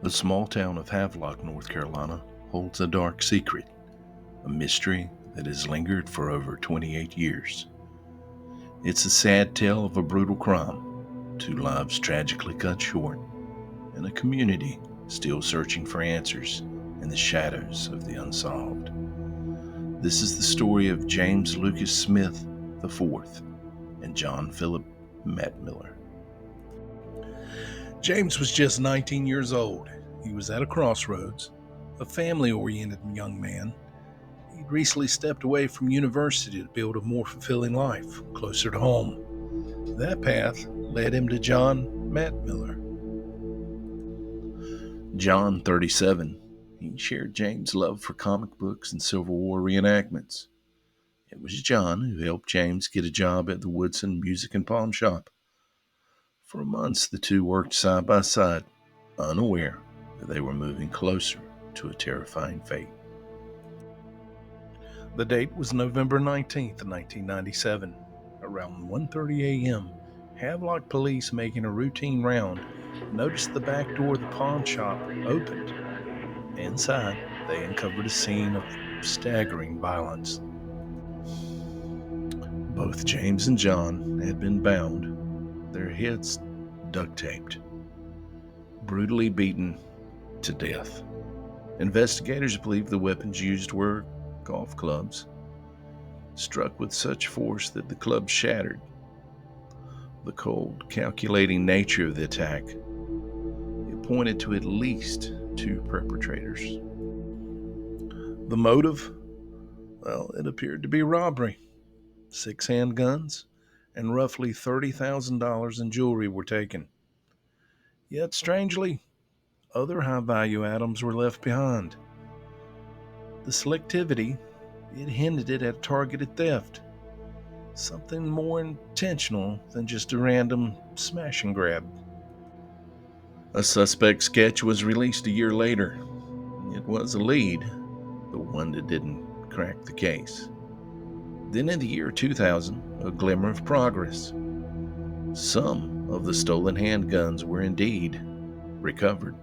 The small town of Havelock, North Carolina, holds a dark secret, a mystery that has lingered for over 28 years. It's a sad tale of a brutal crime, two lives tragically cut short, and a community still searching for answers in the shadows of the unsolved. This is the story of James Lucas Smith IV and John Phillip Mattmiller. James was just 19 years old. He was at a crossroads, a family-oriented young man. He'd recently stepped away from university to build a more fulfilling life, closer to home. That path led him to John Mattmiller. John, 37, he shared James' love for comic books and Civil War reenactments. It was John who helped James get a job at the Woodson Music and Pawn Shop. For months, the two worked side by side, unaware that they were moving closer to a terrifying fate. The date was November 19th, 1997. Around 1:30 a.m., Havelock police, making a routine round, noticed the back door of the pawn shop opened. Inside, they uncovered a scene of staggering violence. Both James and John had been bound, their heads duct-taped, brutally beaten to death. Investigators believe the weapons used were golf clubs, struck with such force that the clubs shattered. The cold, calculating nature of the attack, it pointed to at least two perpetrators. The motive? Well, it appeared to be robbery. 6 handguns and roughly $30,000 in jewelry were taken. Yet, strangely, other high-value items were left behind. The selectivity, it hinted at targeted theft, something more intentional than just a random smash and grab. A suspect sketch was released a year later. It was a lead, but one that didn't crack the case. Then in the year 2000, a glimmer of progress. Some of the stolen handguns were indeed recovered.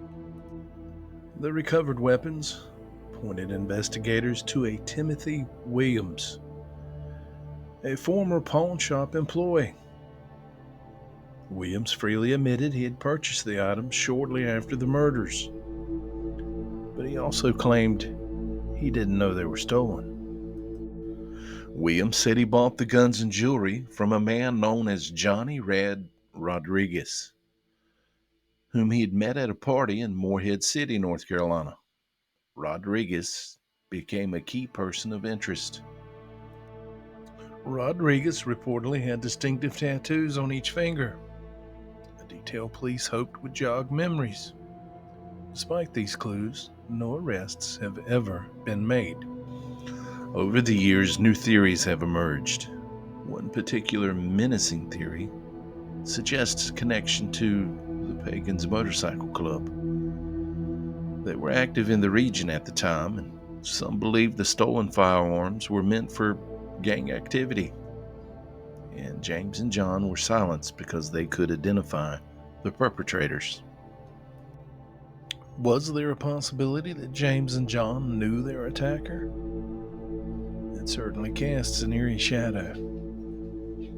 The recovered weapons pointed investigators to a Timothy Williams, a former pawn shop employee. Williams freely admitted he had purchased the items shortly after the murders, but he also claimed he didn't know they were stolen. Williams said he bought the guns and jewelry from a man known as Johnny Red Rodriguez, whom he had met at a party in Morehead City, North Carolina. Rodriguez became a key person of interest. Rodriguez reportedly had distinctive tattoos on each finger, a detail police hoped would jog memories. Despite these clues, no arrests have ever been made. Over the years, new theories have emerged. One particular menacing theory suggests a connection to the Pagans Motorcycle Club. They were active in the region at the time, and some believe the stolen firearms were meant for gang activity. And James and John were silenced because they could identify the perpetrators. Was there a possibility that James and John knew their attacker? It certainly casts an eerie shadow.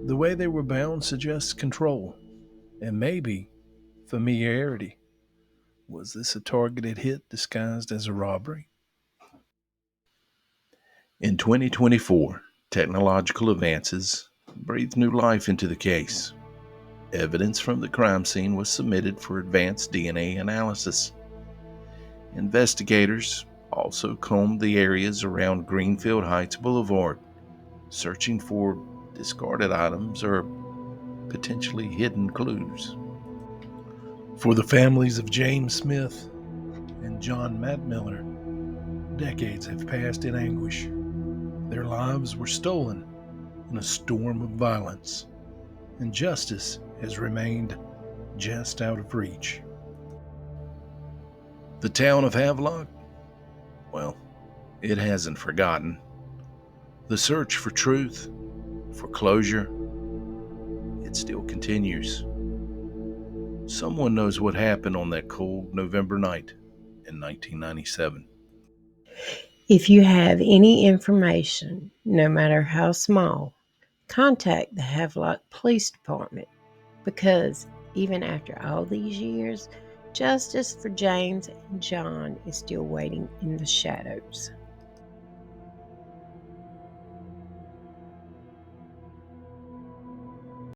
The way they were bound suggests control, and maybe familiarity. Was this a targeted hit disguised as a robbery? In 2024, technological advances breathed new life into the case. Evidence from the crime scene was submitted for advanced DNA analysis. Investigators also combed the areas around Greenfield Heights Boulevard, searching for discarded items or potentially hidden clues. For the families of James Smith and John Mattmiller, decades have passed in anguish. Their lives were stolen in a storm of violence, and justice has remained just out of reach. The town of Havelock? Well, it hasn't forgotten. The search for truth, for closure, it still continues. Someone knows what happened on that cold November night in 1997. If you have any information, no matter how small, contact the Havelock Police Department because even after all these years, justice for James and John is still waiting in the shadows.